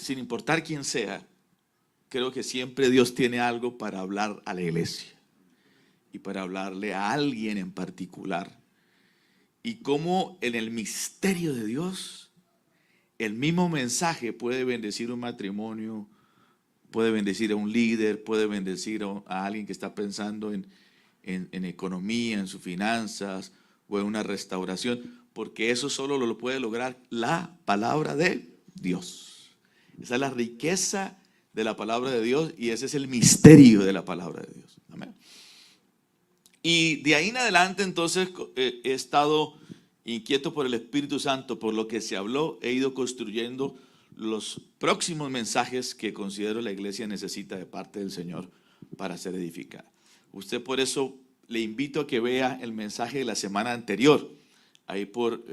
sin importar quién sea, creo que siempre Dios tiene algo para hablar a la iglesia y para hablarle a alguien en particular. Y cómo en el misterio de Dios, el mismo mensaje puede bendecir un matrimonio, puede bendecir a un líder, puede bendecir a alguien que está pensando en economía, en sus finanzas o en una restauración, porque eso solo lo puede lograr la palabra de Dios. Esa es la riqueza de la palabra de Dios y ese es el misterio de la palabra de Dios. Amén. Y de ahí en adelante entonces he estado inquieto por el Espíritu Santo, por lo que se habló, he ido construyendo los próximos mensajes que considero la iglesia necesita de parte del Señor para ser edificada. Usted por eso le invito a que vea el mensaje de la semana anterior, ahí por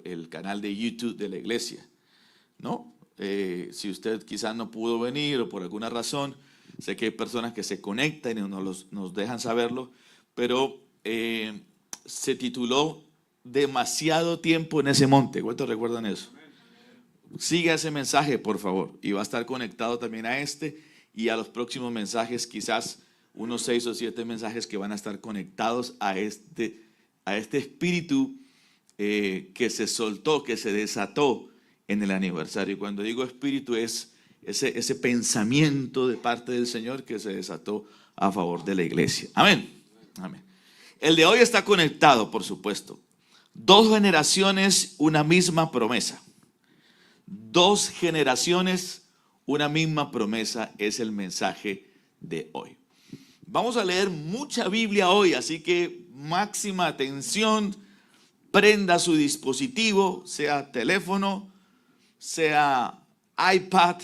el canal de YouTube de la iglesia, ¿no? Si usted quizás no pudo venir o por alguna razón, sé que hay personas que se conectan y nos dejan saberlo, pero se tituló Demasiado tiempo en ese monte. ¿Cuántos recuerdan eso? Siga ese mensaje, por favor, y va a estar conectado también a este y a los próximos mensajes, quizás unos 6 o 7 mensajes que van a estar conectados a este espíritu que se soltó, que se desató en el aniversario. Y cuando digo espíritu es ese pensamiento de parte del Señor que se desató a favor de la iglesia. Amén. Amén. El de hoy está conectado, por supuesto. 2 generaciones, una misma promesa. 2 generaciones, una misma promesa es el mensaje de hoy. Vamos a leer mucha Biblia hoy, así que máxima atención, prenda su dispositivo, sea teléfono, sea iPad,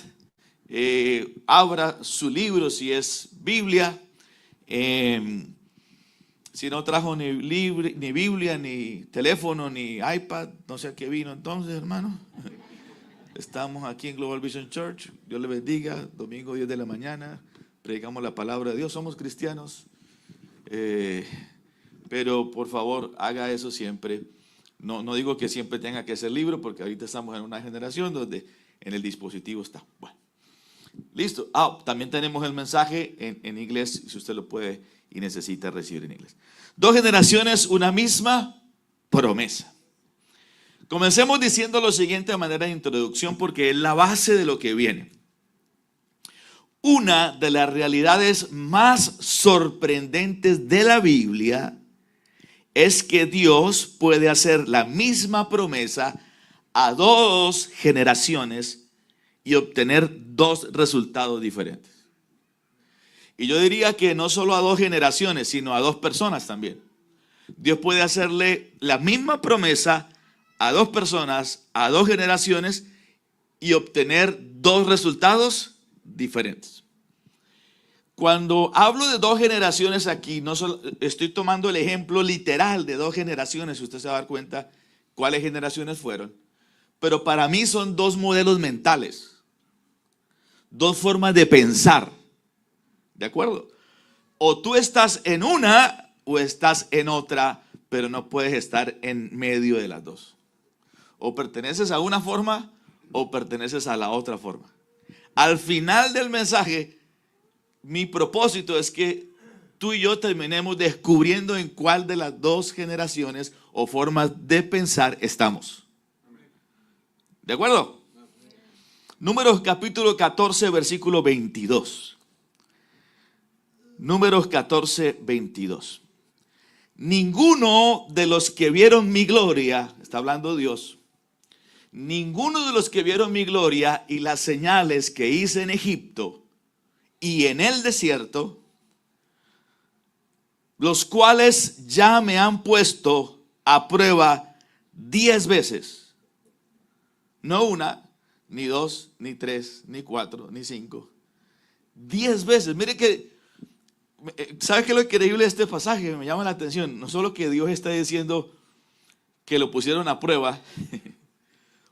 abra su libro si es Biblia. Si no trajo ni Biblia, ni teléfono, ni iPad, no sé a qué vino entonces, hermano. Estamos aquí en Global Vision Church. Dios le bendiga. Domingo 10 de la mañana. Predicamos la palabra de Dios. Somos cristianos. Pero por favor, haga eso siempre. No digo que siempre tenga que ser libro, porque ahorita estamos en una generación donde en el dispositivo está. Bueno, listo. También tenemos el mensaje en inglés, si usted lo puede y necesita recibir en inglés. 2 generaciones, una misma promesa. Comencemos diciendo lo siguiente de manera de introducción, porque es la base de lo que viene. Una de las realidades más sorprendentes de la Biblia es que Dios puede hacer la misma promesa a 2 generaciones y obtener 2 resultados diferentes. Y yo diría que no solo a 2 generaciones, sino a 2 personas también. Dios puede hacerle la misma promesa a 2 personas, a 2 generaciones y obtener 2 resultados diferentes. Cuando hablo de 2 generaciones aquí, no solo estoy tomando el ejemplo literal de 2 generaciones, usted se va a dar cuenta cuáles generaciones fueron, pero para mí son 2 modelos mentales, 2 formas de pensar, ¿de acuerdo? O tú estás en una o estás en otra, pero no puedes estar en medio de las 2. O perteneces a una forma o perteneces a la otra forma. Al final del mensaje, mi propósito es que tú y yo terminemos descubriendo en cuál de las 2 generaciones o formas de pensar estamos. ¿De acuerdo? Números capítulo 14, versículo 22. Números 14, 22. Ninguno de los que vieron mi gloria, está hablando Dios, ninguno de los que vieron mi gloria y las señales que hice en Egipto y en el desierto, los cuales ya me han puesto a prueba 10 veces. No una, ni 2, ni 3, ni 4, ni 5. 10 veces. Mire que, ¿sabe qué es lo increíble de este pasaje? Me llama la atención. No solo que Dios está diciendo que lo pusieron a prueba,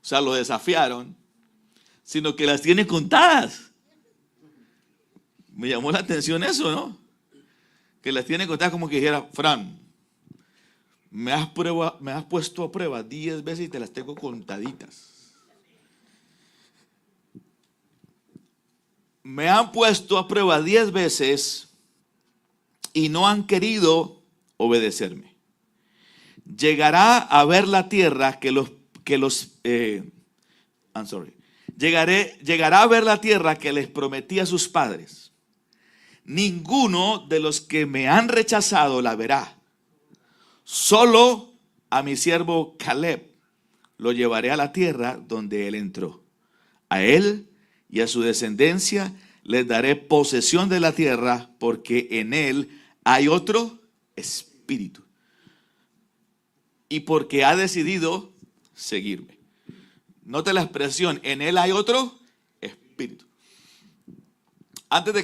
o sea, lo desafiaron, sino que las tiene contadas. Me llamó la atención eso, ¿no? Que las tiene contadas como que dijera, Fran, me has puesto a prueba 10 veces y te las tengo contaditas. me han puesto a prueba 10 veces y no han querido obedecerme. Llegará a ver la tierra llegará a ver la tierra que les prometí a sus padres. Ninguno de los que me han rechazado la verá. Solo a mi siervo Caleb lo llevaré a la tierra donde él entró. A él y a su descendencia les daré posesión de la tierra, porque en él hay otro espíritu. Y porque ha decidido seguirme. Note la expresión, en él hay otro espíritu. Antes de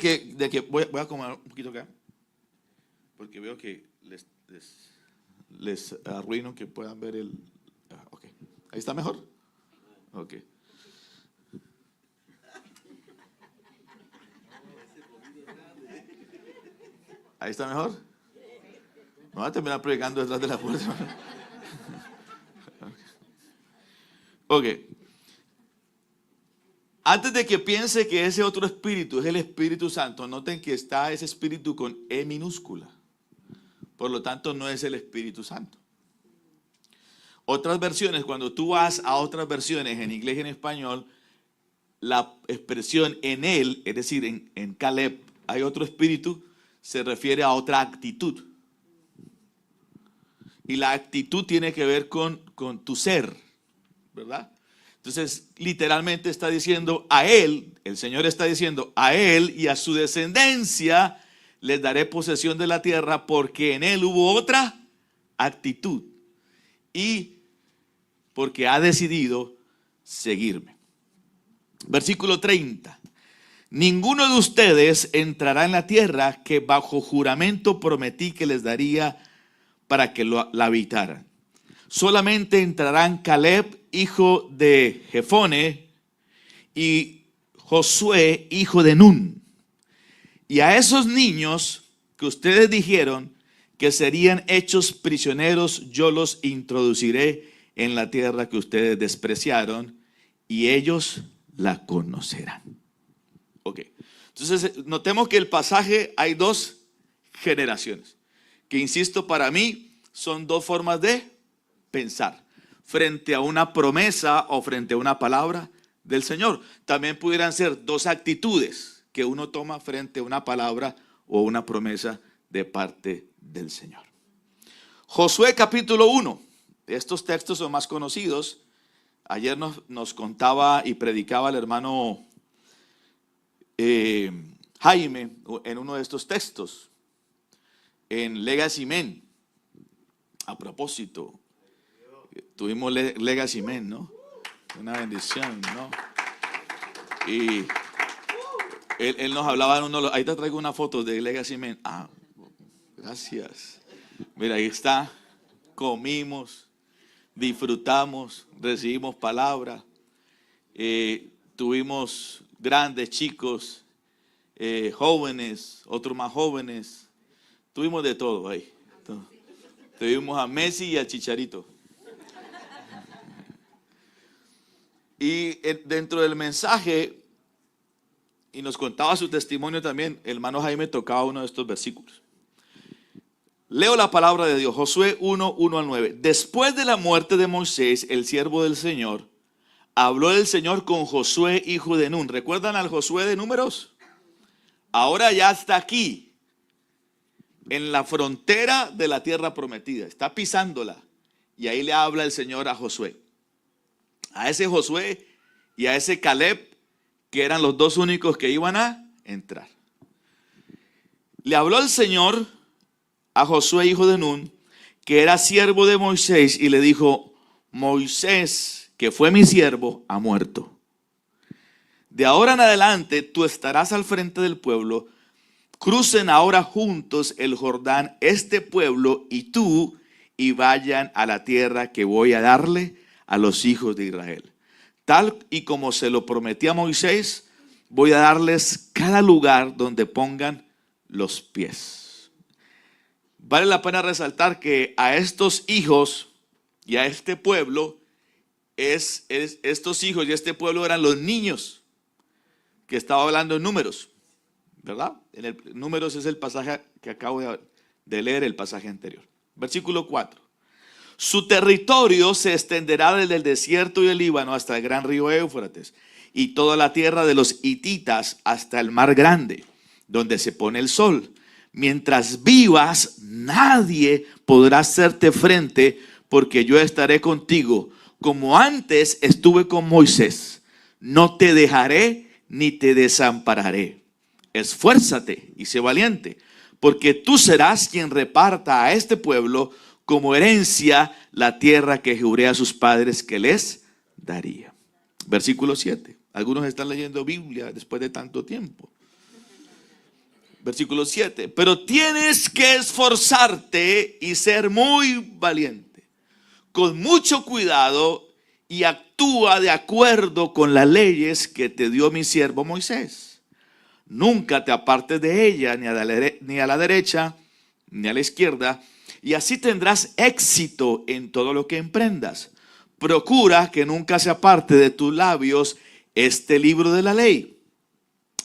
que voy a comer un poquito acá, porque veo que les arruino que puedan ver el... Ok, ahí está mejor. Ok. Ahí está mejor. Me voy a terminar predicando detrás de la puerta. Ok. Antes de que piense que ese otro espíritu es el Espíritu Santo, noten que está ese espíritu con E minúscula. Por lo tanto, no es el Espíritu Santo. Otras versiones, cuando tú vas a otras versiones en inglés y en español, la expresión en él, es decir, en Caleb, hay otro espíritu, se refiere a otra actitud. Y la actitud tiene que ver con tu ser, ¿verdad? Entonces, literalmente está diciendo a él, el Señor está diciendo a él y a su descendencia les daré posesión de la tierra, porque en él hubo otra actitud y porque ha decidido seguirme. Versículo 30. Ninguno de ustedes entrará en la tierra que bajo juramento prometí que les daría para que la habitaran. Solamente entrarán Caleb, hijo de Jefone, y Josué, hijo de Nun. Y a esos niños que ustedes dijeron que serían hechos prisioneros, yo los introduciré en la tierra que ustedes despreciaron, y ellos la conocerán. Ok, entonces notemos que el pasaje hay dos generaciones, que insisto, para mí son dos formas de pensar frente a una promesa o frente a una palabra del Señor. También pudieran ser dos actitudes que uno toma frente a una palabra o una promesa de parte del Señor. Josué capítulo 1. Estos textos son más conocidos. Ayer nos contaba y predicaba el hermano Jaime en uno de estos textos, en Legacy Men. A propósito, tuvimos Legacy Men, ¿no? Una bendición, ¿no? Y él nos hablaba en uno, ahí te traigo una foto de Legacy Men. Ah, gracias. Mira, ahí está. Comimos, disfrutamos, recibimos palabra. Tuvimos grandes, chicos, jóvenes, otros más jóvenes. Tuvimos de todo ahí. Tuvimos a Messi y al Chicharito. Y dentro del mensaje, y nos contaba su testimonio también, el hermano Jaime tocaba uno de estos versículos. Leo la palabra de Dios, Josué 1, 1 al 9. Después de la muerte de Moisés, el siervo del Señor, habló el Señor con Josué, hijo de Nun. ¿Recuerdan al Josué de Números? Ahora ya está aquí, en la frontera de la tierra prometida. Está pisándola. Y ahí le habla el Señor a Josué. A ese Josué y a ese Caleb, que eran los dos únicos que iban a entrar. Le habló el Señor a Josué, hijo de Nun, que era siervo de Moisés, y le dijo: Moisés, que fue mi siervo, ha muerto. De ahora en adelante tú estarás al frente del pueblo. Crucen ahora juntos el Jordán, este pueblo y tú, y vayan a la tierra que voy a darle a los hijos de Israel. Tal y como se lo prometí a Moisés, voy a darles cada lugar donde pongan los pies. Vale la pena resaltar que a estos hijos y a este pueblo, estos hijos y este pueblo eran los niños que estaba hablando en Números, ¿verdad? Números es el pasaje que acabo de leer, el pasaje anterior. Versículo 4. Su territorio se extenderá desde el desierto y el Líbano hasta el gran río Éufrates y toda la tierra de los hititas hasta el mar grande, donde se pone el sol. Mientras vivas, nadie podrá hacerte frente, porque yo estaré contigo, como antes estuve con Moisés. No te dejaré ni te desampararé. Esfuérzate y sé valiente, porque tú serás quien reparta a este pueblo como herencia la tierra que juré a sus padres que les daría. Versículo 7. Algunos están leyendo Biblia después de tanto tiempo. Versículo 7. Pero tienes que esforzarte y ser muy valiente, con mucho cuidado, y actúa de acuerdo con las leyes que te dio mi siervo Moisés. Nunca te apartes de ella, ni a la derecha, ni a la izquierda, y así tendrás éxito en todo lo que emprendas. Procura que nunca se aparte de tus labios este libro de la ley.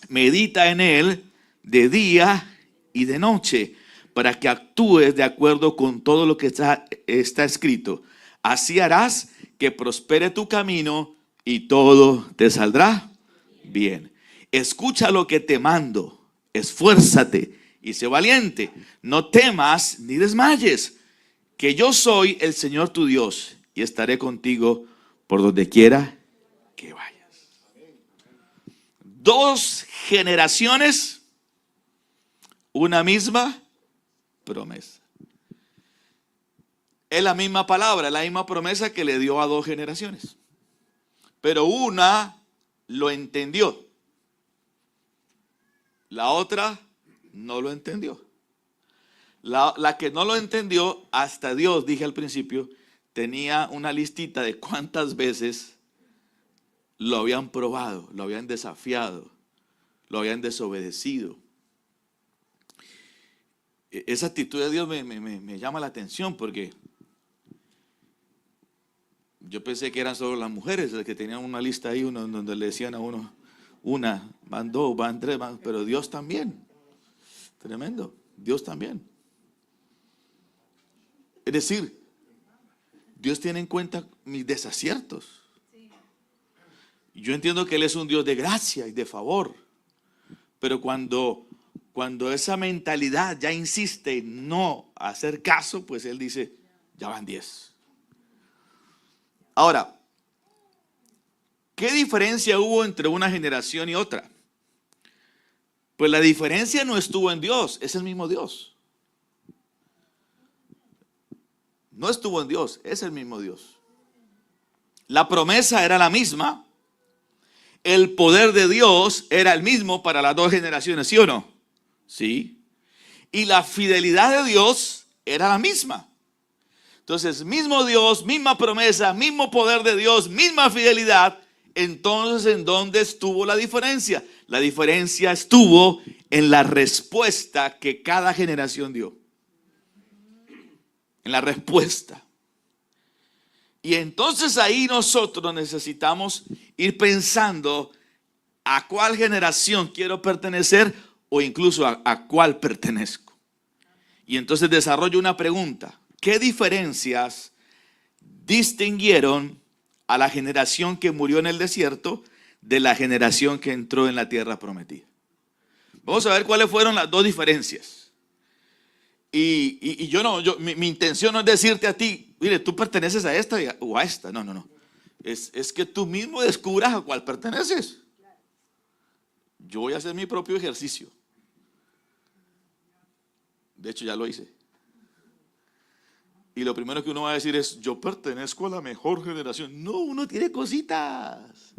Medita en él de día y de noche, para que actúes de acuerdo con todo lo que está escrito. Así harás que prospere tu camino y todo te saldrá bien. Escucha lo que te mando, esfuérzate y sé valiente. No temas ni desmayes, que yo soy el Señor tu Dios y estaré contigo por donde quiera que vayas. 2 generaciones, una misma promesa. Es la misma palabra, la misma promesa que le dio a 2 generaciones. Pero una lo entendió, la otra no lo entendió. La que no lo entendió, hasta Dios, dije al principio, tenía una listita de cuántas veces lo habían probado, lo habían desafiado, lo habían desobedecido. Esa actitud de Dios me llama la atención, porque yo pensé que eran solo las mujeres las que tenían una lista ahí, donde le decían a uno, van 2, van 3, pero Dios también. Tremendo, Dios también. Es decir, Dios tiene en cuenta mis desaciertos. Yo entiendo que Él es un Dios de gracia y de favor, pero cuando esa mentalidad ya insiste en no hacer caso, pues Él dice, ya van 10. Ahora, ¿qué diferencia hubo entre una generación y otra? Pues la diferencia no estuvo en Dios, es el mismo Dios. No estuvo en Dios, es el mismo Dios. La promesa era la misma. El poder de Dios era el mismo para las 2 generaciones, ¿sí o no? Sí. Y la fidelidad de Dios era la misma. Entonces, mismo Dios, misma promesa, mismo poder de Dios, misma fidelidad. Entonces, ¿en dónde estuvo la diferencia? La diferencia estuvo en la respuesta que cada generación dio. En la respuesta. Y entonces ahí nosotros necesitamos ir pensando a cuál generación quiero pertenecer, o incluso a cuál pertenezco. Y entonces desarrollo una pregunta. ¿Qué diferencias distinguieron a la generación que murió en el desierto de la generación que entró en la tierra prometida? Vamos a ver cuáles fueron las 2 diferencias. Y mi intención no es decirte a ti, mire, tú perteneces a esta o a esta. No. Es que tú mismo descubras a cuál perteneces. Yo voy a hacer mi propio ejercicio. De hecho, ya lo hice. Y lo primero que uno va a decir es, yo pertenezco a la mejor generación. No, uno tiene cositas.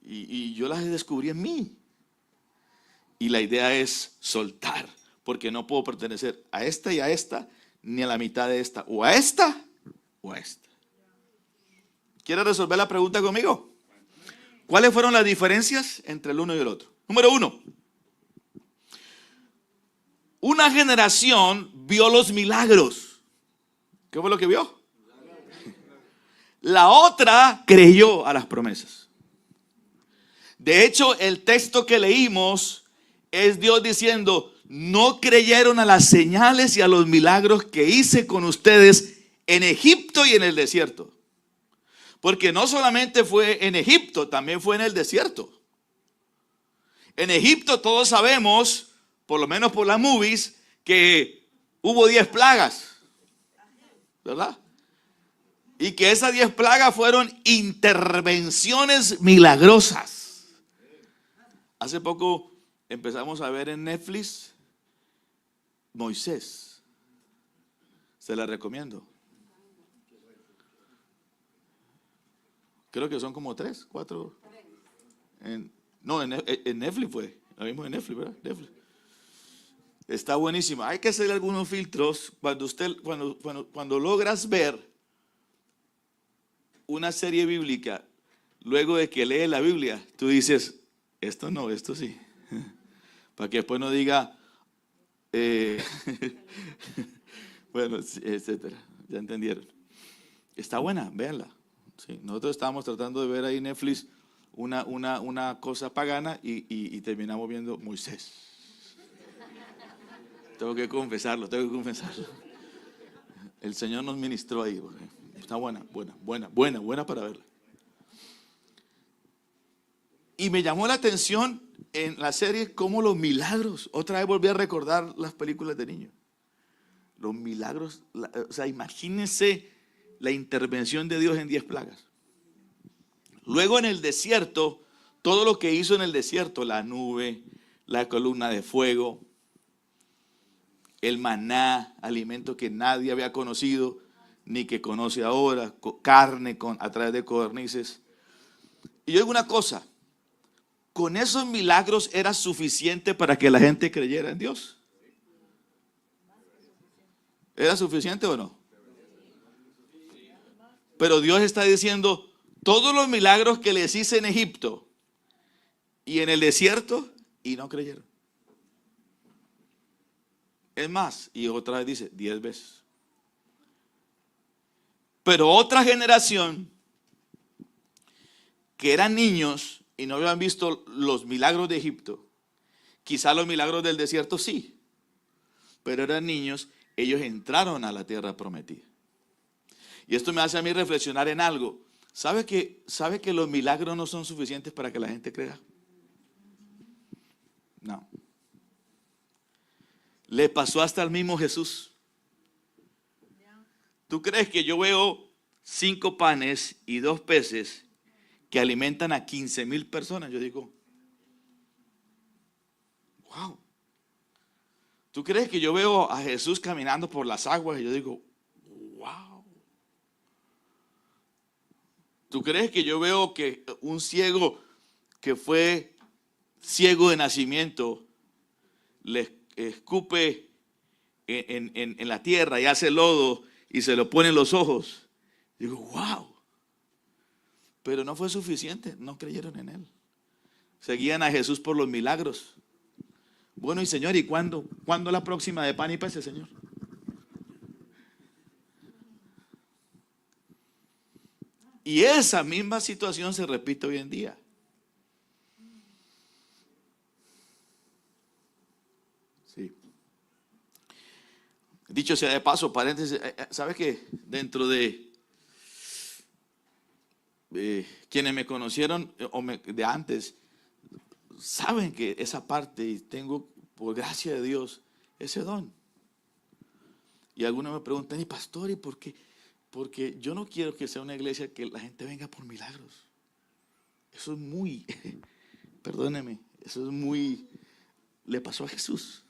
Y yo las descubrí en mí. Y la idea es soltar. Porque no puedo pertenecer a esta y a esta, ni a la mitad de esta. O a esta, o a esta. ¿Quieres resolver la pregunta conmigo? ¿Cuáles fueron las diferencias entre el uno y el otro? Número 1. Una generación vio los milagros. ¿Qué fue lo que vio? La otra creyó a las promesas. De hecho, el texto que leímos es Dios diciendo, no creyeron a las señales y a los milagros que hice con ustedes en Egipto y en el desierto. Porque no solamente fue en Egipto, también fue en el desierto. En Egipto todos sabemos, por lo menos por las movies, que hubo 10 plagas, ¿verdad? Y que esas 10 plagas fueron intervenciones milagrosas. Hace poco empezamos a ver en Netflix Moisés. Se la recomiendo. Creo que son como 3, 4. En Netflix fue. Lo mismo en Netflix, ¿verdad? Netflix. Está buenísima. Hay que hacer algunos filtros cuando logras ver una serie bíblica, luego de que lees la Biblia, tú dices, esto no, esto sí. Para que después no diga, bueno, etcétera. Ya entendieron. Está buena, véanla. Sí, nosotros estábamos tratando de ver ahí en Netflix una cosa pagana y terminamos viendo Moisés. Tengo que confesarlo. El Señor nos ministró ahí. Está buena para verla. Y me llamó la atención en la serie cómo los milagros, otra vez volví a recordar las películas de niños. Los milagros, o sea, imagínense la intervención de Dios en 10 plagas. Luego en el desierto, todo lo que hizo en el desierto, la nube, la columna de fuego, el maná, alimento que nadie había conocido, ni que conoce ahora, carne a través de codornices. Y yo digo una cosa, ¿con esos milagros era suficiente para que la gente creyera en Dios? ¿Era suficiente o no? Pero Dios está diciendo, todos los milagros que les hice en Egipto y en el desierto, y no creyeron. Es más, y otra vez dice, 10 veces. Pero otra generación que eran niños y no habían visto los milagros de Egipto, quizá los milagros del desierto sí, pero eran niños, ellos entraron a la tierra prometida. Y esto me hace a mí reflexionar en algo. ¿Sabe que los milagros no son suficientes para que la gente crea? No. Le pasó hasta al mismo Jesús. ¿Tú crees que yo veo 5 panes y 2 peces que alimentan a 15,000 personas? Yo digo, wow. ¿Tú crees que yo veo a Jesús caminando por las aguas y yo digo, wow? ¿Tú crees que yo veo que un ciego que fue ciego de nacimiento le escupe en la tierra y hace lodo y se lo pone en los ojos? Digo, wow. Pero no fue suficiente, no creyeron en él. Seguían a Jesús por los milagros. Bueno, y Señor, ¿y cuándo la próxima de pan y peces, Señor? Y esa misma situación se repite hoy en día. Sí. Dicho sea de paso, paréntesis, ¿sabes qué? Dentro de quienes me conocieron de antes, saben que esa parte, y tengo, por gracia de Dios, ese don. Y algunos me preguntan, ¿y pastor, y por qué? Porque yo no quiero que sea una iglesia que la gente venga por milagros. Eso es muy, perdóneme, eso es muy, le pasó a Jesús.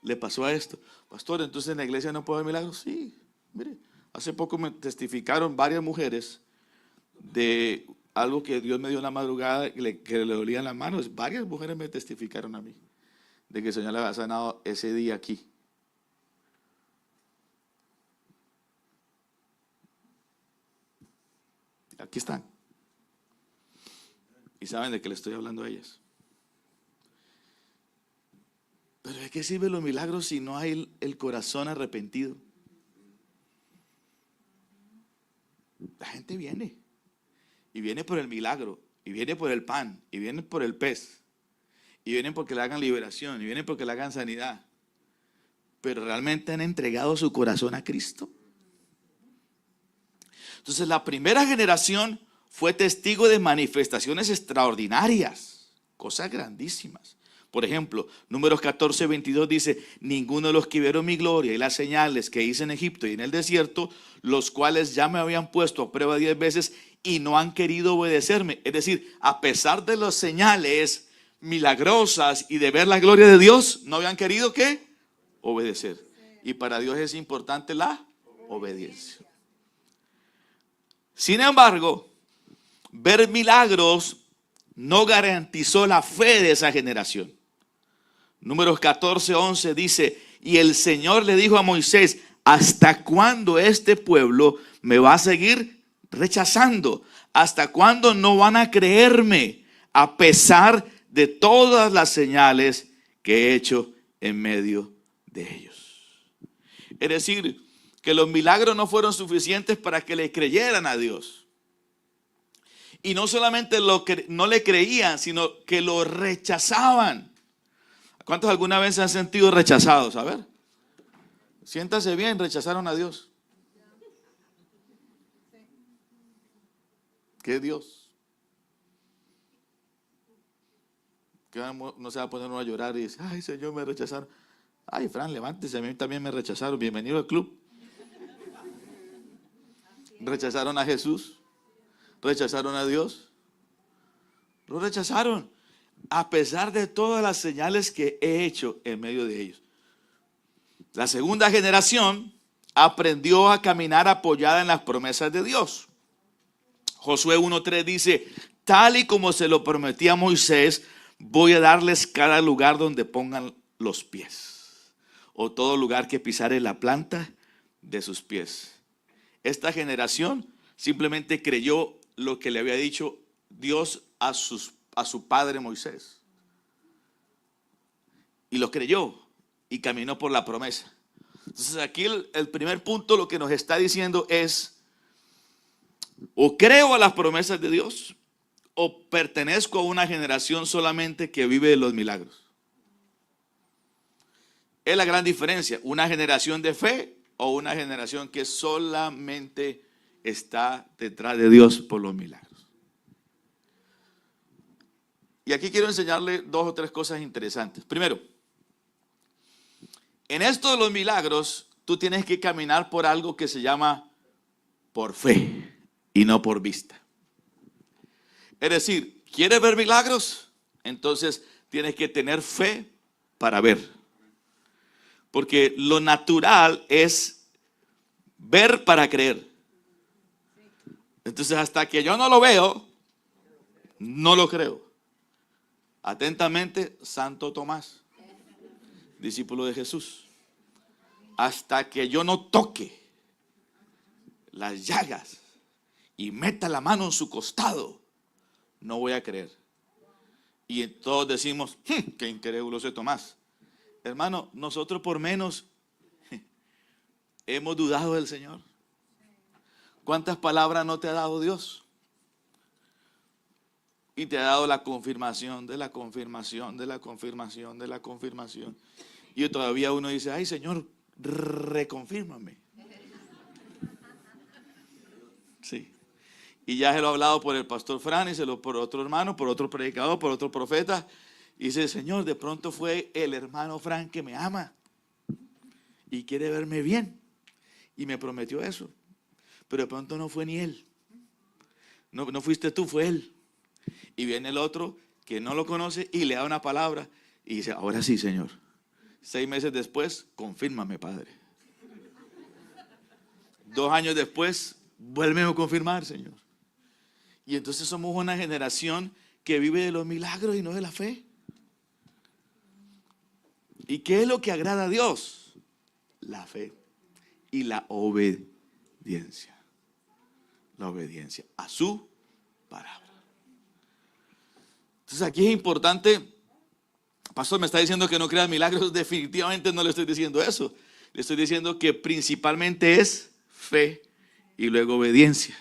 Le pasó a esto. Pastor, entonces en la iglesia no puede haber milagros. Sí, mire, hace poco me testificaron varias mujeres de algo que Dios me dio en la madrugada que le dolían las manos. Varias mujeres me testificaron a mí de que el Señor le había sanado ese día aquí. Aquí están. Y saben de qué le estoy hablando a ellas. Pero ¿de qué sirven los milagros si no hay el corazón arrepentido? La gente viene. Y viene por el milagro. y viene por el pan, y viene por el pez, y vienen porque le hagan liberación, y vienen porque le hagan sanidad, pero realmente han entregado su corazón a Cristo. Entonces la primera generación fue testigo de manifestaciones extraordinarias, cosas grandísimas. Por ejemplo, Números 14:22 dice: ninguno de los que vieron mi gloria y las señales que hice en Egipto y en el desierto, los cuales ya me habían puesto a prueba 10 veces y no han querido obedecerme. Es decir, a pesar de las señales milagrosas y de ver la gloria de Dios, no habían querido ¿qué? Obedecer. Y para Dios es importante la obediencia. Sin embargo, ver milagros no garantizó la fe de esa generación. Números 14:11 dice: y el Señor le dijo a Moisés: ¿hasta cuándo este pueblo me va a seguir rechazando? ¿Hasta cuándo no van a creerme a pesar de todas las señales que he hecho en medio de ellos? Es decir, que los milagros no fueron suficientes para que le creyeran a Dios. Y no solamente no le creían, sino que lo rechazaban. ¿Cuántos alguna vez se han sentido rechazados? A ver, siéntase bien, rechazaron a Dios. ¿Qué Dios? Que no se va a poner uno a llorar y dice: ay, Señor, me rechazaron. Ay, Fran, levántese, a mí también me rechazaron. Bienvenido al club. Rechazaron a Jesús, rechazaron a Dios, lo rechazaron a pesar de todas las señales que he hecho en medio de ellos. La segunda generación aprendió a caminar apoyada en las promesas de Dios. Josué 1:3 dice: tal y como se lo prometí a Moisés, voy a darles cada lugar donde pongan los pies, o todo lugar que pisare la planta de sus pies. Esta generación simplemente creyó lo que le había dicho Dios a su padre Moisés. Y lo creyó y caminó por la promesa. Entonces aquí el primer punto lo que nos está diciendo es: o creo a las promesas de Dios, o pertenezco a una generación solamente que vive de los milagros. Es la gran diferencia, una generación de fe o una generación que solamente está detrás de Dios por los milagros. Y aquí quiero enseñarle 2 o 3 cosas interesantes. Primero, en esto de los milagros, tú tienes que caminar por algo que se llama por fe y no por vista. Es decir, ¿quieres ver milagros? Entonces tienes que tener fe para ver. Porque lo natural es ver para creer. Entonces, hasta que yo no lo veo, no lo creo. Atentamente, Santo Tomás, discípulo de Jesús. Hasta que yo no toque las llagas y meta la mano en su costado, no voy a creer. Y todos decimos: qué incrédulo es Tomás. Hermano, nosotros por menos hemos dudado del Señor. ¿Cuántas palabras no te ha dado Dios? Y te ha dado la confirmación de la confirmación, de la confirmación, de la confirmación. Y todavía uno dice: ay, Señor, reconfírmame. Sí. Y ya se lo ha hablado por el pastor Fran, y se lo por otro hermano, por otro predicador, por otro profeta. Y dice: Señor, de pronto fue el hermano Fran que me ama y quiere verme bien. Y me prometió eso. Pero de pronto no fue ni él. No fuiste tú, fue él. Y viene el otro que no lo conoce y le da una palabra. Y dice: ahora sí, Señor. 6 meses después, confírmame, Padre. 2 años después, vuélveme a confirmar, Señor. Y entonces somos una generación que vive de los milagros y no de la fe. ¿Y qué es lo que agrada a Dios? La fe y la obediencia. La obediencia a su palabra. Entonces aquí es importante. Pastor, me está diciendo que no crea milagros. Definitivamente no le estoy diciendo eso. Le estoy diciendo que principalmente es fe y luego obediencia.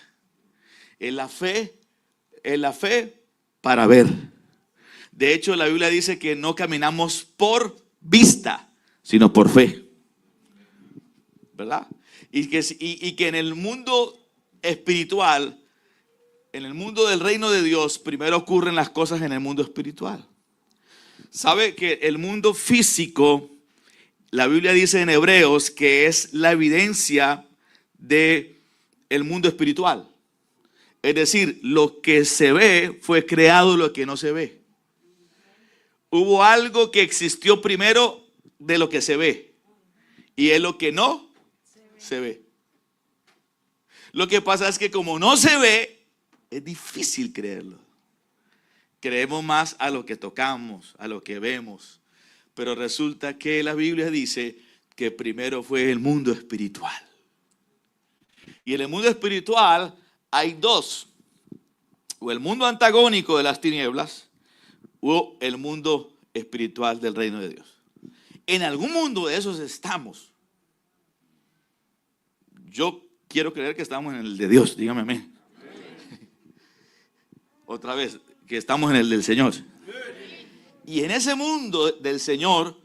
En la fe para ver. De hecho, la Biblia dice que no caminamos por vista, sino por fe. ¿Verdad? Y que en el mundo espiritual, en el mundo del reino de Dios, primero ocurren las cosas en el mundo espiritual. ¿Sabe que el mundo físico, la Biblia dice en Hebreos que es la evidencia del mundo espiritual? Es decir, lo que se ve fue creado de lo que no se ve. Hubo algo que existió primero de lo que se ve, y es lo que no se ve. Lo que pasa es que como no se ve, es difícil creerlo. Creemos más a lo que tocamos, a lo que vemos. Pero resulta que la Biblia dice que primero fue el mundo espiritual. Y en el mundo espiritual hay dos: o el mundo antagónico de las tinieblas, o el mundo espiritual del reino de Dios. En algún mundo de esos estamos. Yo quiero creer que estamos en el de Dios, dígame amén. Otra vez, que estamos en el del Señor. Y en ese mundo del Señor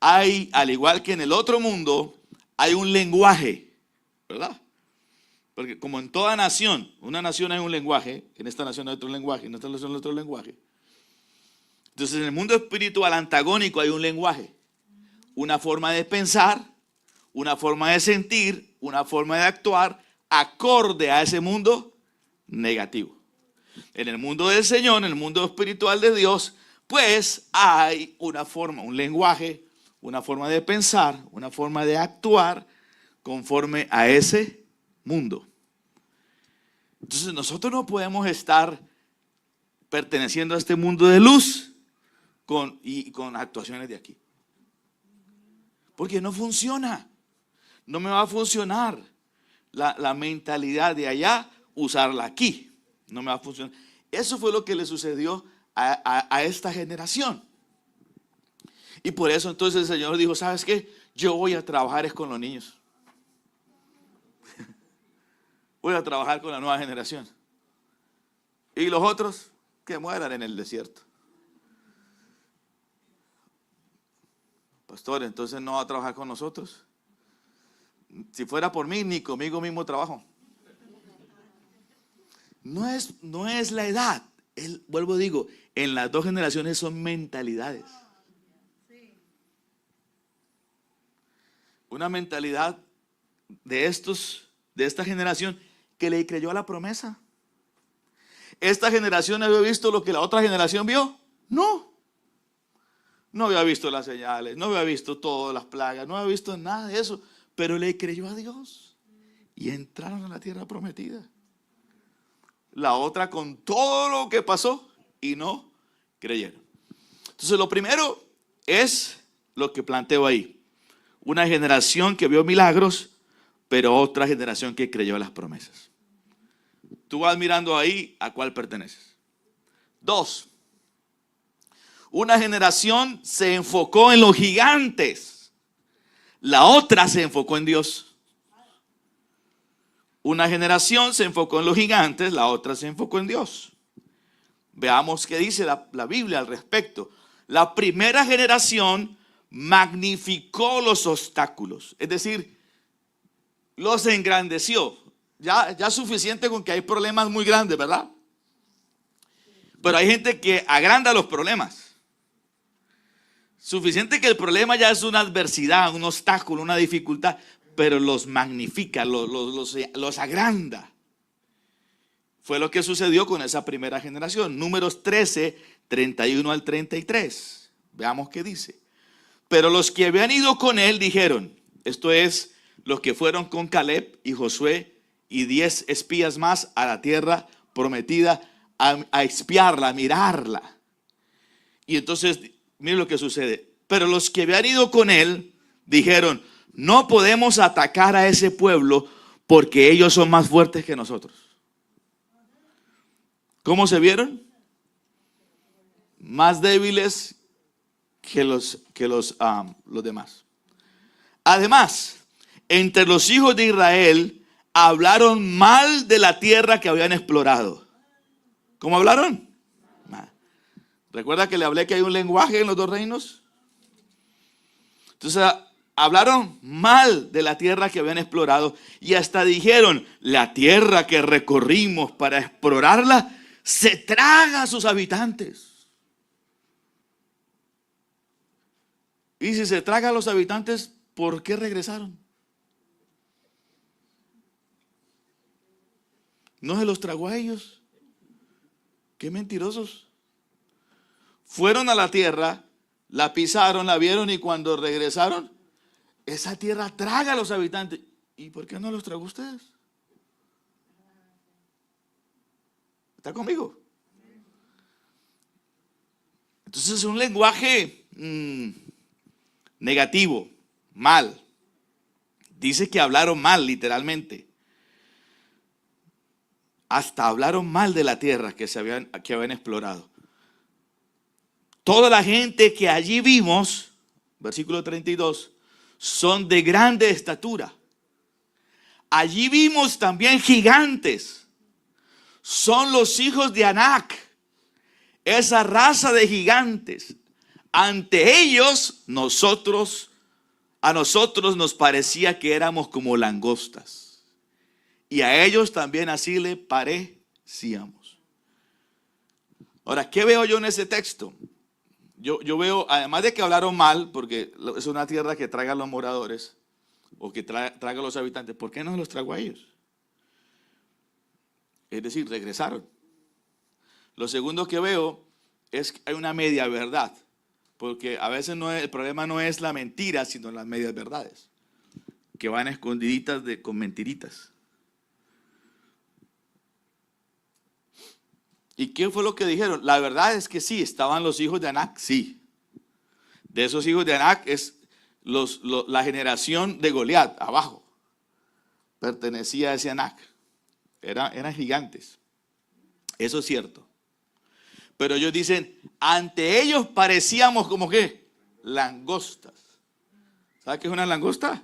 hay, al igual que en el otro mundo, hay un lenguaje, ¿verdad? Porque como en toda nación, una nación hay un lenguaje, en esta nación hay otro lenguaje, en esta nación hay otro lenguaje. Entonces en el mundo espiritual antagónico hay un lenguaje, una forma de pensar, una forma de sentir, una forma de actuar acorde a ese mundo negativo. En el mundo del Señor, en el mundo espiritual de Dios, pues hay una forma, un lenguaje, una forma de pensar, una forma de actuar conforme a ese mundo. Entonces nosotros no podemos estar perteneciendo a este mundo de luz con actuaciones de aquí. Porque no funciona. No me va a funcionar la mentalidad de allá, usarla aquí. No me va a funcionar. Eso fue lo que le sucedió a esta generación. Y por eso entonces el Señor dijo, ¿sabes qué? Yo voy a trabajar es con los niños. Voy a trabajar con la nueva generación. Y los otros, que mueran en el desierto. Pastor, entonces no va a trabajar con nosotros. Si fuera por mí, ni conmigo mismo trabajo. No es la edad. Vuelvo digo, en las dos generaciones son mentalidades. Una mentalidad de esta generación que le creyó a la promesa. ¿Esta generación había visto lo que la otra generación vio? No. No había visto las señales, no había visto todas las plagas, no había visto nada de eso. Pero le creyó a Dios y entraron a la tierra prometida. La otra con todo lo que pasó y no creyeron. Entonces lo primero es lo que planteo ahí. Una generación que vio milagros, pero otra generación que creyó a las promesas. Tú vas mirando ahí a cuál perteneces. 2. Una generación se enfocó en los gigantes. La otra se enfocó en Dios. Una generación se enfocó en los gigantes, la otra se enfocó en Dios. Veamos qué dice la Biblia al respecto. La primera generación magnificó los obstáculos, es decir, los engrandeció. Ya suficiente con que hay problemas muy grandes, ¿verdad? Pero hay gente que agranda los problemas. Suficiente que el problema ya es una adversidad, un obstáculo, una dificultad, pero los magnifica, los agranda. Fue lo que sucedió con esa primera generación. Números 13, 31 al 33. Veamos qué dice. Pero los que habían ido con él dijeron, esto es, los que fueron con Caleb y Josué y 10 espías más a la tierra prometida, a espiarla, a mirarla. Y entonces, miren lo que sucede. Pero los que habían ido con él dijeron, no podemos atacar a ese pueblo porque ellos son más fuertes que nosotros. ¿Cómo se vieron? Más débiles que los demás. Además, entre los hijos de Israel hablaron mal de la tierra que habían explorado. ¿Cómo hablaron? Mal. ¿Recuerda que le hablé que hay un lenguaje en los dos reinos? Entonces hablaron mal de la tierra que habían explorado y hasta dijeron, la tierra que recorrimos para explorarla se traga a sus habitantes. Y si se traga a los habitantes, ¿por qué regresaron? ¿No se los tragó a ellos? ¡Qué mentirosos! Fueron a la tierra, la pisaron, la vieron y cuando regresaron, esa tierra traga a los habitantes. ¿Y por qué no los tragó ustedes? ¿Está conmigo? Entonces es un lenguaje negativo, mal. Dice que hablaron mal, literalmente. Hasta hablaron mal de la tierra que habían explorado. Toda la gente que allí vimos, versículo 32, son de grande estatura. Allí vimos también gigantes. Son los hijos de Anac, esa raza de gigantes. Ante ellos, a nosotros nos parecía que éramos como langostas. Y a ellos también así le parecíamos. Ahora, ¿qué veo yo en ese texto? Yo veo, además de que hablaron mal, porque es una tierra que traga a los moradores, o que traga a los habitantes, ¿por qué no los tragó a ellos? Es decir, regresaron. Lo segundo que veo es que hay una media verdad, porque a veces el problema no es la mentira, sino las medias verdades, que van escondiditas con mentiritas. ¿Y qué fue lo que dijeron? La verdad es que sí, estaban los hijos de Anac, sí. De esos hijos de Anac es la generación de Goliat, abajo. Pertenecía a ese Anac. Eran gigantes. Eso es cierto. Pero ellos dicen, ante ellos parecíamos como ¿qué? Langostas. ¿Sabe qué es una langosta?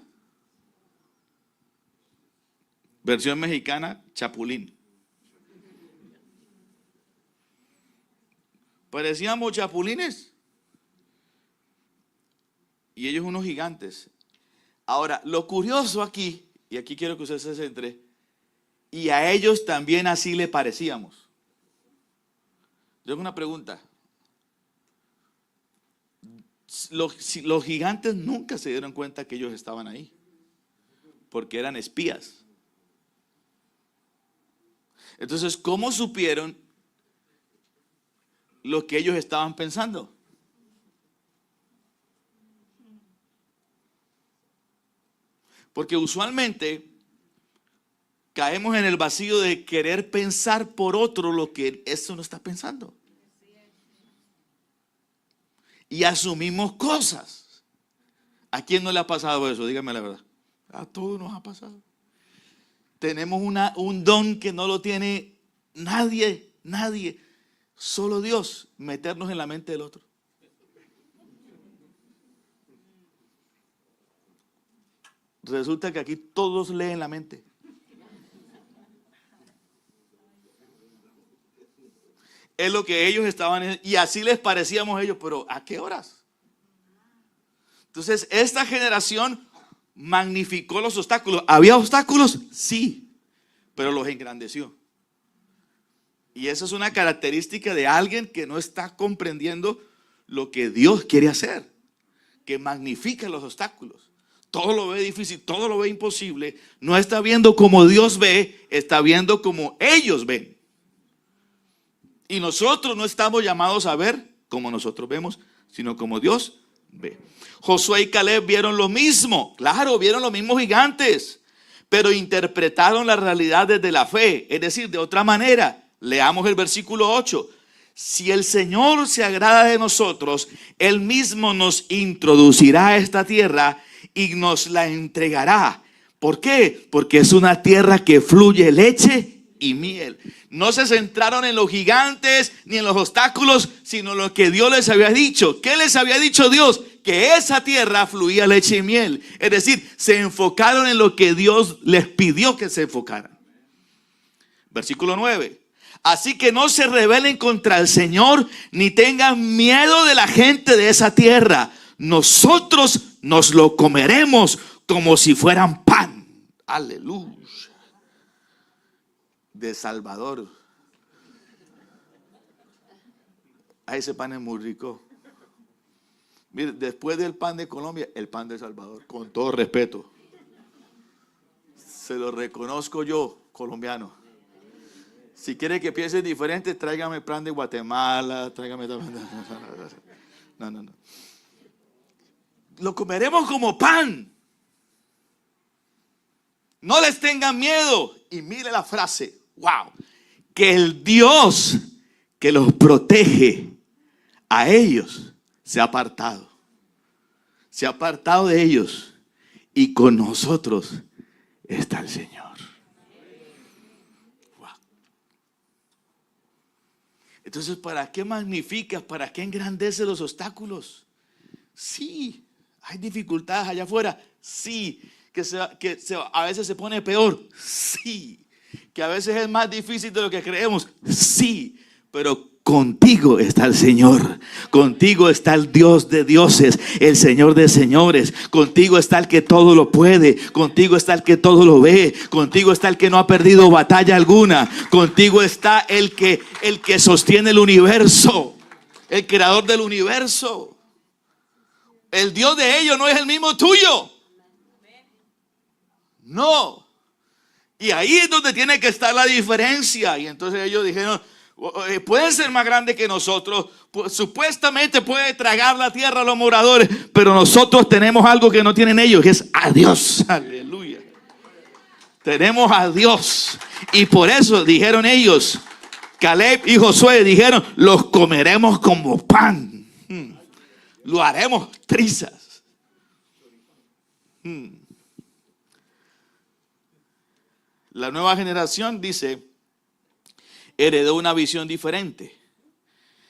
Versión mexicana, chapulín. Parecíamos chapulines. Y ellos unos gigantes. Ahora, lo curioso aquí, y aquí quiero que usted se centre, y a ellos también así le parecíamos. Yo tengo una pregunta. Los gigantes nunca se dieron cuenta que ellos estaban ahí, porque eran espías. Entonces, ¿cómo supieron lo que ellos estaban pensando? Porque usualmente caemos en el vacío de querer pensar por otro lo que eso no está pensando. Y asumimos cosas. ¿A quién no le ha pasado eso? Dígame la verdad. A todos nos ha pasado. Tenemos un don que no lo tiene nadie. Solo Dios, meternos en la mente del otro. Resulta que aquí todos leen la mente. Es lo que ellos estaban, y así les parecíamos ellos, pero ¿a qué horas? Entonces, esta generación magnificó los obstáculos. ¿Había obstáculos? Sí, pero los engrandeció. Y esa es una característica de alguien que no está comprendiendo lo que Dios quiere hacer, que magnifica los obstáculos. Todo lo ve difícil, todo lo ve imposible. No está viendo como Dios ve, está viendo como ellos ven. Y nosotros no estamos llamados a ver como nosotros vemos, sino como Dios ve. Josué y Caleb vieron lo mismo, claro, vieron los mismos gigantes, pero interpretaron la realidad desde la fe, es decir, de otra manera. Leamos el versículo 8. Si el Señor se agrada de nosotros, Él mismo nos introducirá a esta tierra y nos la entregará. ¿Por qué? Porque es una tierra que fluye leche y miel. No se centraron en los gigantes ni en los obstáculos, sino en lo que Dios les había dicho. ¿Qué les había dicho Dios? Que esa tierra fluía leche y miel. Es decir, se enfocaron en lo que Dios les pidió que se enfocaran. Versículo 9. Así que no se rebelen contra el Señor, ni tengan miedo de la gente de esa tierra. Nosotros nos lo comeremos como si fueran pan. Aleluya. De Salvador. Ay, ese pan es muy rico. Mire, después del pan de Colombia, el pan de Salvador, con todo respeto. Se lo reconozco yo, colombiano. Si quiere que piense diferente, tráigame pan de Guatemala, tráigame... No. Lo comeremos como pan. No les tengan miedo. Y mire la frase, wow. Que el Dios que los protege a ellos se ha apartado. Se ha apartado de ellos. Y con nosotros está el Señor. Wow. Entonces, ¿para qué magnificas? ¿Para qué engrandece los obstáculos? Sí, hay dificultades allá afuera. Sí, a veces se pone peor. Sí, que a veces es más difícil de lo que creemos. Sí, pero contigo está el Señor. Contigo está el Dios de dioses, el Señor de señores. Contigo está el que todo lo puede. Contigo está el que todo lo ve. Contigo está el que no ha perdido batalla alguna. Contigo está el que sostiene el universo, el creador del universo. El Dios de ellos no es el mismo tuyo. No. Y ahí es donde tiene que estar la diferencia. Y entonces ellos dijeron, pueden ser más grandes que nosotros, supuestamente puede tragar la tierra a los moradores, pero nosotros tenemos algo que no tienen ellos, que es a Dios. Aleluya. Tenemos a Dios. Y por eso dijeron ellos, Caleb y Josué dijeron, los comeremos como pan. Lo haremos trizas. La nueva generación dice, heredó una visión diferente.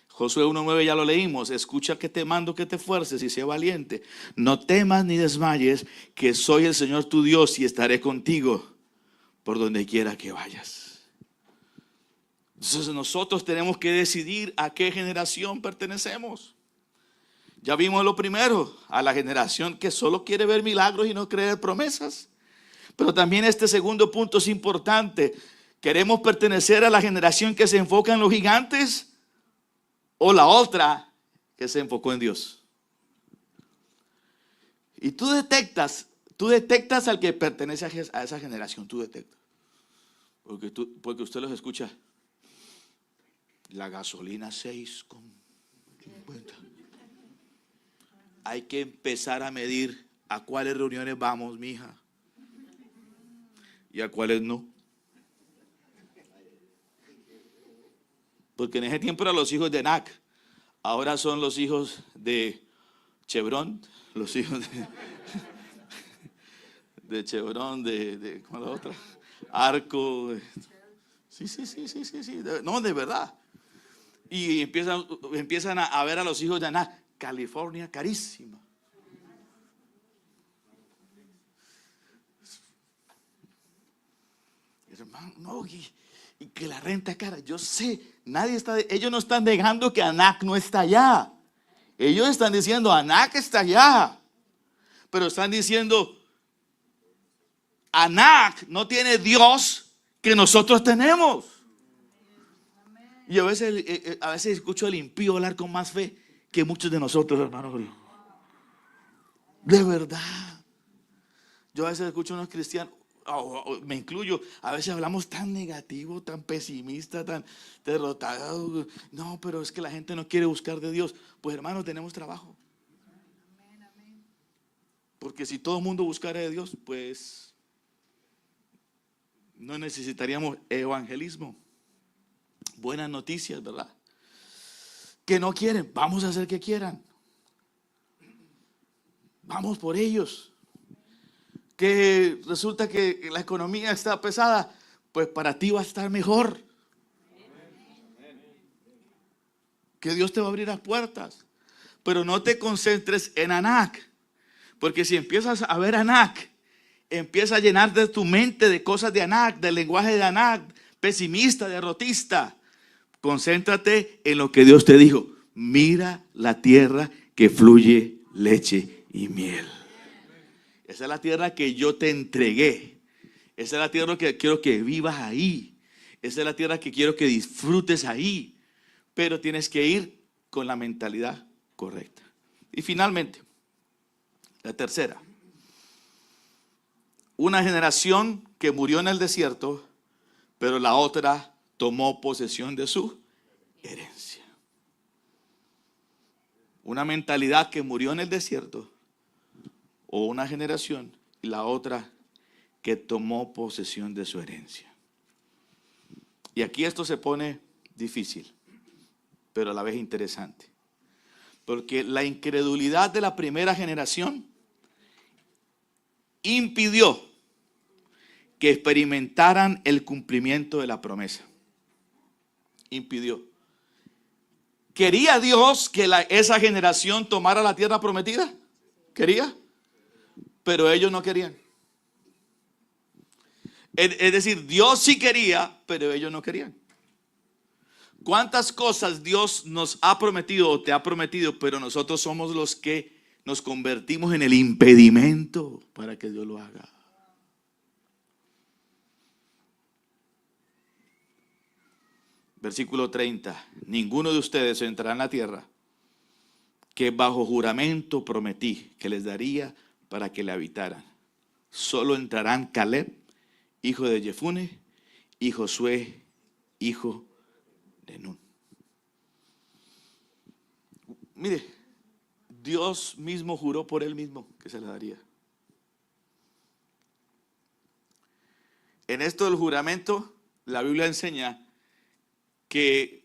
Josué 1:9 ya lo leímos. Escucha que te mando que te esfuerces y sea valiente. No temas ni desmayes, que soy el Señor tu Dios y estaré contigo por donde quiera que vayas. Entonces nosotros tenemos que decidir a qué generación pertenecemos. Ya vimos lo primero, a la generación que solo quiere ver milagros y no creer promesas. Pero también este segundo punto es importante. ¿Queremos pertenecer a la generación que se enfoca en los gigantes o la otra que se enfocó en Dios? Y tú detectas al que pertenece a esa generación, tú detectas. Porque usted los escucha. La gasolina 6,50. Hay que empezar a medir a cuáles reuniones vamos, mija, y a cuáles no. Porque en ese tiempo eran los hijos de Anac. Ahora son los hijos de Chevron. Los hijos de Chevron, ¿cómo es la otra? Arco. Sí. No, de verdad. Y empiezan a ver a los hijos de Anac. California, carísima. Hermano, no, y que la renta es cara. Yo sé, ellos no están negando que Anac no está allá. Ellos están diciendo, Anac está allá. Pero están diciendo, Anac no tiene Dios que nosotros tenemos. Y a veces escucho al impío hablar con más fe que muchos de nosotros, hermanos. De verdad. Yo a veces escucho a unos cristianos, me incluyo, a veces hablamos tan negativo, tan pesimista, tan derrotado. No, pero es que la gente no quiere buscar de Dios. Pues hermano, tenemos trabajo. Porque si todo el mundo buscara de Dios, pues no necesitaríamos evangelismo. Buenas noticias, ¿verdad? Que no quieren, vamos a hacer que quieran. Vamos por ellos. Que resulta que la economía está pesada, pues para ti va a estar mejor. Que Dios te va a abrir las puertas. Pero no te concentres en Anac, porque si empiezas a ver Anac, empieza a llenarte tu mente de cosas de Anac, del lenguaje de Anac, pesimista, derrotista. Concéntrate en lo que Dios te dijo. Mira la tierra que fluye leche y miel. Esa es la tierra que yo te entregué. Esa es la tierra que quiero que vivas ahí. Esa es la tierra que quiero que disfrutes ahí. Pero tienes que ir con la mentalidad correcta. Y finalmente, la tercera. Una generación que murió en el desierto, pero la otra tomó posesión de su herencia. Una mentalidad que murió en el desierto, o una generación, y la otra que tomó posesión de su herencia. Y aquí esto se pone difícil, pero a la vez interesante. Porque la incredulidad de la primera generación impidió que experimentaran el cumplimiento de la promesa. Impidió. ¿Quería Dios que esa generación tomara la tierra prometida? ¿Quería? Pero ellos no querían. Es decir, Dios sí quería, pero ellos no querían. ¿Cuántas cosas Dios nos ha prometido o te ha prometido, pero nosotros somos los que nos convertimos en el impedimento para que Dios lo haga? Versículo 30. Ninguno de ustedes entrará en la tierra que bajo juramento prometí que les daría para que la habitaran. Solo entrarán Caleb, hijo de Jefune, y Josué, hijo de Nun. Mire, Dios mismo juró por él mismo que se la daría. En esto del juramento, la Biblia enseña que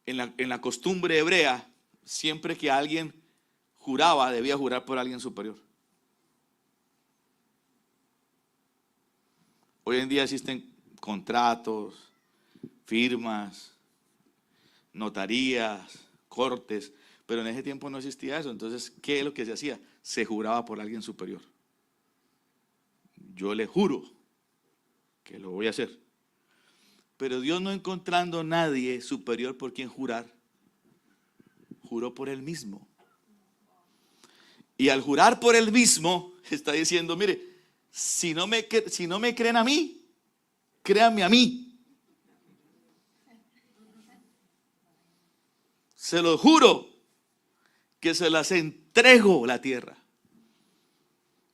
en la costumbre hebrea, siempre que alguien juraba, debía jurar por alguien superior. Hoy en día existen contratos, firmas, notarías, cortes, pero en ese tiempo no existía eso. Entonces, ¿qué es lo que se hacía? Se juraba por alguien superior. Yo le juro que lo voy a hacer. Pero Dios, no encontrando nadie superior por quien jurar, juró por él mismo. Y al jurar por él mismo, está diciendo, mire, si no me creen a mí, créanme a mí. Se lo juro que se las entrego la tierra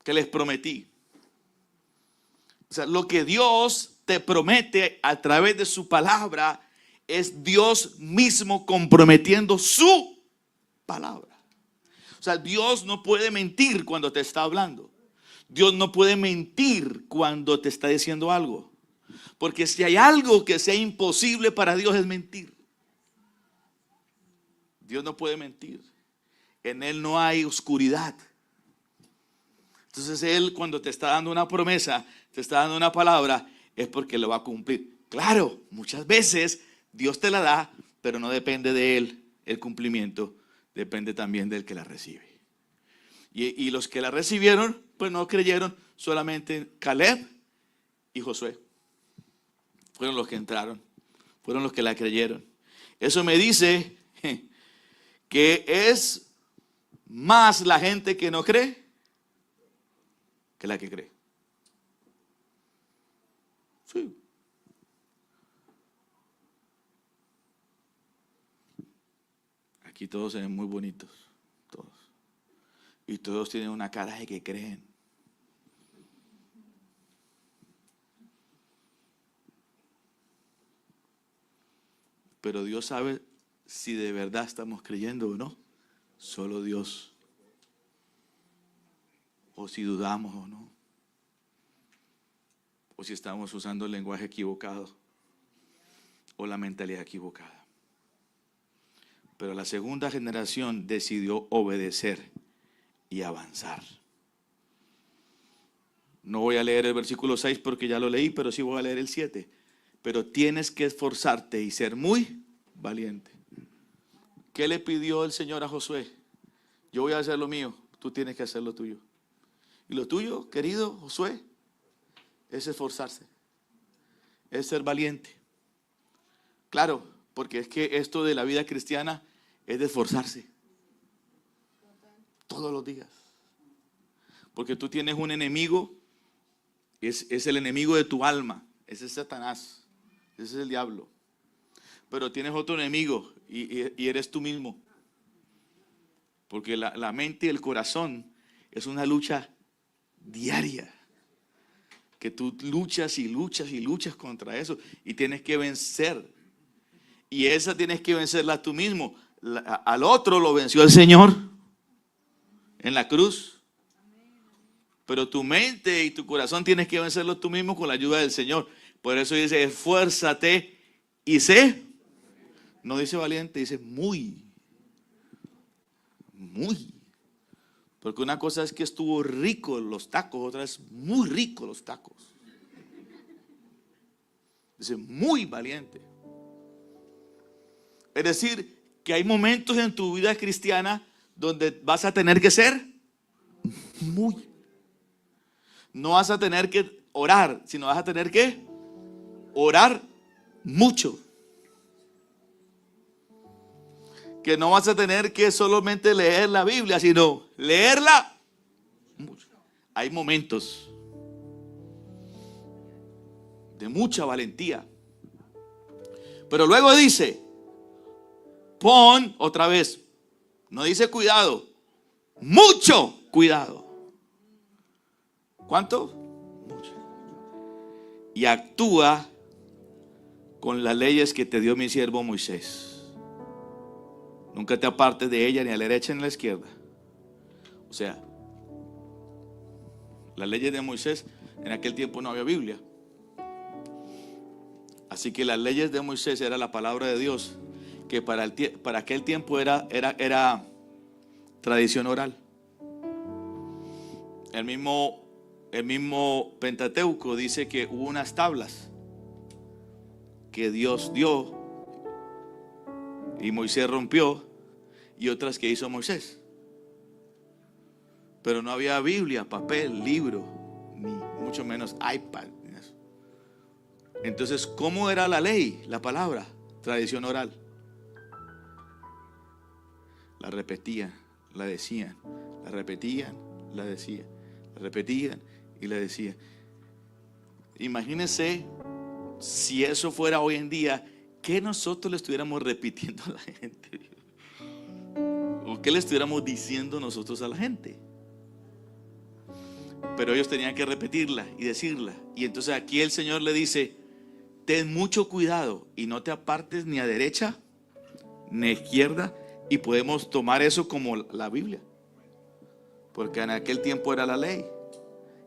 que les prometí. O sea, lo que Dios te promete a través de su palabra es Dios mismo comprometiendo su palabra. O sea, Dios no puede mentir cuando te está hablando. Dios no puede mentir cuando te está diciendo algo. Porque si hay algo que sea imposible para Dios es mentir. Dios no puede mentir. En Él no hay oscuridad. Entonces Él, cuando te está dando una promesa, te está dando una palabra, es porque lo va a cumplir. Claro, muchas veces Dios te la da, pero no depende de Él el cumplimiento, depende también del que la recibe. Y los que la recibieron, pues no creyeron, solamente Caleb y Josué. Fueron los que entraron, fueron los que la creyeron. Eso me dice que es más la gente que no cree que la que cree. Sí. Aquí todos se ven muy bonitos, todos. Y todos tienen una cara de que creen. Pero Dios sabe si de verdad estamos creyendo o no. Solo Dios. O si dudamos o no. O si estamos usando el lenguaje equivocado. O la mentalidad equivocada. Pero la segunda generación decidió obedecer y avanzar. No voy a leer el versículo 6 porque ya lo leí, pero sí voy a leer el 7. Pero tienes que esforzarte y ser muy valiente. ¿Qué le pidió el Señor a Josué? Yo voy a hacer lo mío, tú tienes que hacer lo tuyo. Y lo tuyo, querido Josué, es esforzarse, es ser valiente, Claro, porque es que esto de la vida cristiana es de esforzarse todos los días. Porque tú tienes un enemigo, es el enemigo de tu alma, ese es Satanás, ese es el diablo. Pero tienes otro enemigo y eres tú mismo. Porque la mente y el corazón es una lucha diaria. Que tú luchas y luchas y luchas contra eso y tienes que vencer. Y esa tienes que vencerla tú mismo. Al otro lo venció el Señor en la cruz. Pero tu mente y tu corazón tienes que vencerlo tú mismo con la ayuda del Señor. Por eso dice, esfuérzate y sé. No dice valiente, dice muy. Porque una cosa es que estuvo rico los tacos, otra es muy rico los tacos. Dice muy valiente. Es decir, que hay momentos en tu vida cristiana donde vas a tener que ser muy. No vas a tener que orar, sino vas a tener que orar mucho. Que no vas a tener que solamente leer la Biblia, sino leerla mucho. Hay momentos de mucha valentía. Pero luego dice, pon otra vez, no dice cuidado, mucho cuidado. ¿Cuánto? Mucho. Y actúa con las leyes que te dio mi siervo Moisés. Nunca te apartes de ella ni a la derecha ni a la izquierda. O sea, las leyes de Moisés, en aquel tiempo no había Biblia. Así que las leyes de Moisés era la palabra de Dios, que para aquel tiempo era tradición oral. El mismo Pentateuco dice que hubo unas tablas que Dios dio y Moisés rompió, y otras que hizo Moisés. Pero no había Biblia, papel, libro, ni mucho menos iPad. Entonces, ¿cómo era la ley, la palabra? Tradición oral. La repetían, la decían, la repetían, la decían, la repetían y la decían. Imagínense si eso fuera hoy en día, que nosotros le estuviéramos repitiendo a la gente. ¿O qué le estuviéramos diciendo nosotros a la gente? Pero ellos tenían que repetirla y decirla. Y entonces aquí el Señor le dice, ten mucho cuidado y no te apartes ni a derecha ni a izquierda. Y podemos tomar eso como la Biblia. Porque en aquel tiempo era la ley,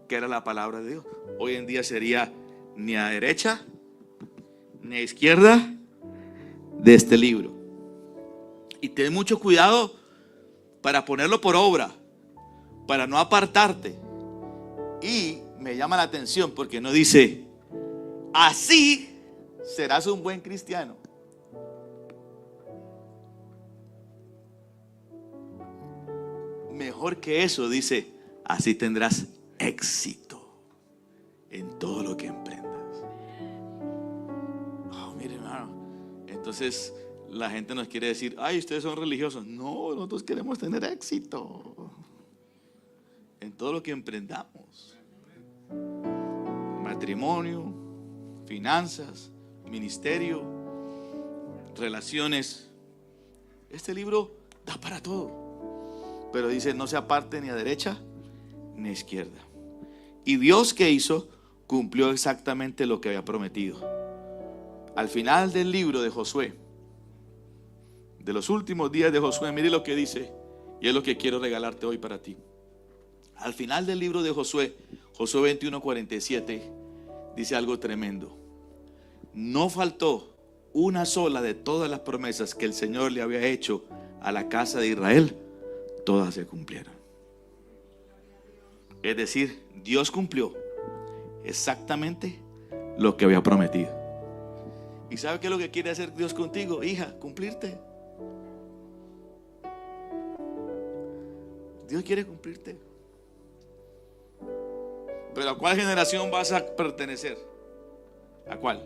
que era la palabra de Dios. Hoy en día sería ni a derecha ni a izquierda de este libro. Y ten mucho cuidado para ponerlo por obra, para no apartarte. Y me llama la atención porque no dice, así serás un buen cristiano. Mejor que eso, dice, así tendrás éxito en todo lo que emprendas. Oh, mire, hermano, entonces la gente nos quiere decir, ay, ustedes son religiosos. No, nosotros queremos tener éxito en todo lo que emprendamos. Matrimonio, finanzas, ministerio, relaciones. Este libro da para todo. Pero dice, no se aparte ni a derecha ni a izquierda. Y Dios, ¿qué hizo? Cumplió exactamente lo que había prometido. Al final del libro de Josué, de los últimos días de Josué, mire lo que dice, y es lo que quiero regalarte hoy para ti. Al final del libro de Josué, Josué 21:47, dice algo tremendo. No faltó una sola de todas las promesas que el Señor le había hecho a la casa de Israel. Todas se cumplieron. Es decir, Dios cumplió exactamente lo que había prometido. ¿Y sabe qué es lo que quiere hacer Dios contigo, hija? Cumplirte. Dios quiere cumplirte. Pero ¿a cuál generación vas a pertenecer? ¿A cuál?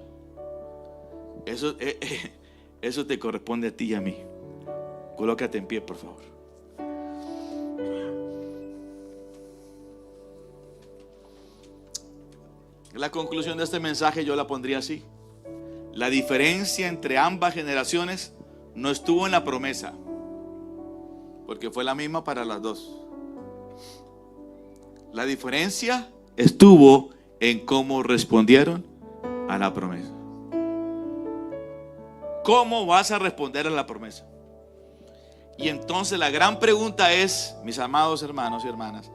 Eso te corresponde a ti y a mí. Colócate en pie, por favor. La conclusión de este mensaje yo la pondría así: la diferencia entre ambas generaciones no estuvo en la promesa, porque fue la misma para las dos. La diferencia estuvo en cómo respondieron a la promesa. ¿Cómo vas a responder a la promesa? Y entonces la gran pregunta es, mis amados hermanos y hermanas,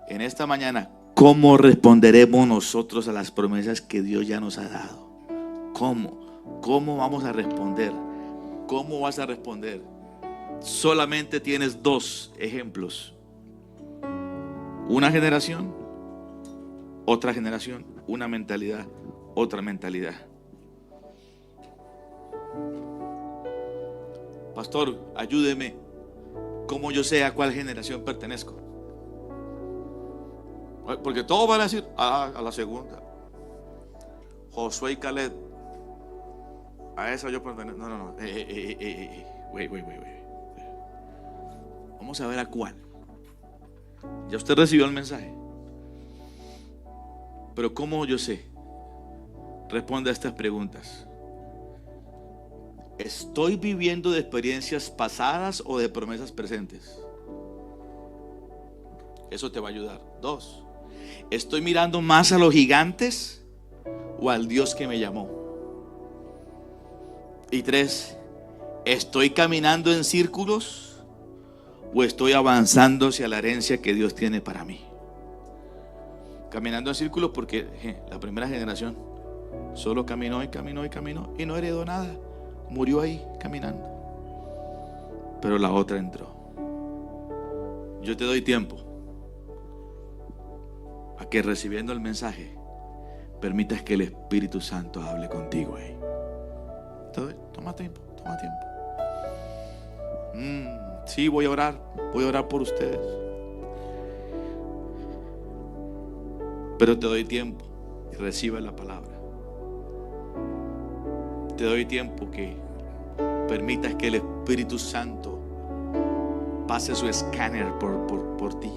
en esta mañana, ¿cómo responderemos nosotros a las promesas que Dios ya nos ha dado? ¿Cómo vamos a responder? ¿Cómo vas a responder? Solamente tienes dos ejemplos: una generación, otra generación; una mentalidad, otra mentalidad. Pastor, ayúdeme. ¿Cómo yo sé a cuál generación pertenezco? Porque todos van a decir a la segunda. Josué y Caleb, a esa yo pertenezco. No. Wait. Vamos a ver a cuál. Ya usted recibió el mensaje. Pero ¿cómo yo sé? Responde a estas preguntas. ¿Estoy viviendo de experiencias pasadas o de promesas presentes? Eso te va a ayudar. 2. ¿Estoy mirando más a los gigantes o al Dios que me llamó? Y 3. ¿Estoy caminando en círculos o estoy avanzando hacia la herencia que Dios tiene para mí? Caminando en círculos porque la primera generación solo caminó y no heredó nada. Murió ahí caminando. Pero la otra entró. Yo te doy tiempo a que, recibiendo el mensaje, permitas que el Espíritu Santo hable contigo ahí. Toma tiempo. Sí, voy a orar por ustedes. Pero te doy tiempo y recibe la palabra. Te doy tiempo que permitas que el Espíritu Santo pase su escáner por ti.